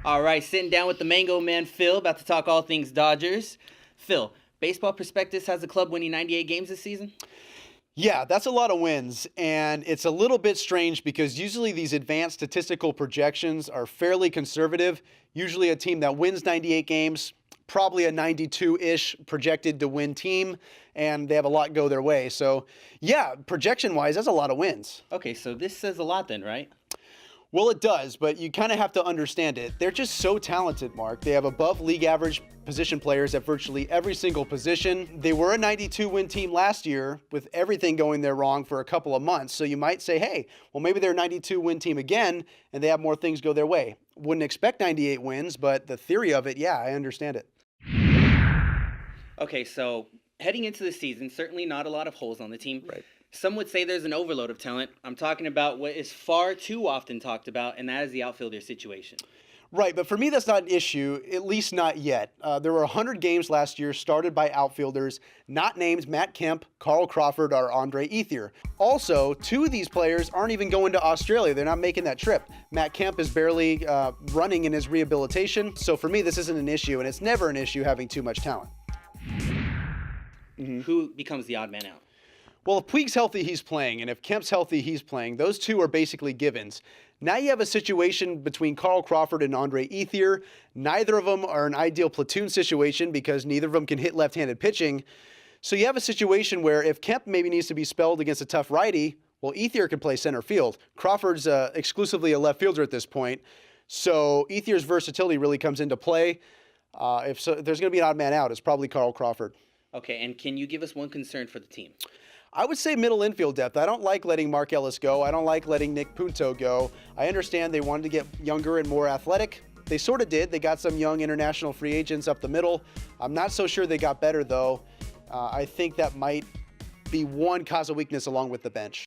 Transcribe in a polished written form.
All right, sitting down with the Mango Man, Phil, about to talk all things Dodgers. Phil, Baseball Prospectus has the club winning 98 games this season? Yeah, that's a lot of wins, and it's a little bit strange because usually these advanced statistical projections are fairly conservative. Usually a team that wins 98 games, probably a 92-ish projected to win team, and they have a lot go their way. So, yeah, projection-wise, that's a lot of wins. Okay, so this says a lot then, right? Well, it does, but you kind of have to understand it. They're just so talented, Mark. They have above league average position players at virtually every single position. They were a 92-win team last year with everything going there wrong for a couple of months. So you might say, hey, well, maybe they're a 92-win team again, and they have more things go their way. Wouldn't expect 98 wins, but the theory of it, yeah, I understand it. Okay, so heading into the season, certainly not a lot of holes on the team. Right. Some would say there's an overload of talent. I'm talking about what is far too often talked about, and that is the outfielder situation. Right, but for me, that's not an issue, at least not yet. There were 100 games last year started by outfielders not named Matt Kemp, Carl Crawford, or Andre Ethier. Also, two of these players aren't even going to Australia. They're not making that trip. Matt Kemp is barely running in his rehabilitation. So for me, this isn't an issue, and it's never an issue having too much talent. Who becomes the odd man out? Well, if Puig's healthy, he's playing, and if Kemp's healthy, he's playing. Those two are basically givens. Now you have a situation between Carl Crawford and Andre Ethier. Neither of them are an ideal platoon situation because neither of them can hit left-handed pitching. So you have a situation where if Kemp maybe needs to be spelled against a tough righty, well, Ethier can play center field. Crawford's exclusively a left fielder at this point. So Ethier's versatility really comes into play. If there's going to be an odd man out, it's probably Carl Crawford. Okay, and can you give us one concern for the team? I would say middle infield depth. I don't like letting Mark Ellis go. I don't like letting Nick Punto go. I understand they wanted to get younger and more athletic. They sort of did. They got some young international free agents up the middle. I'm not so sure they got better, though. I think that might be one cause of weakness along with the bench.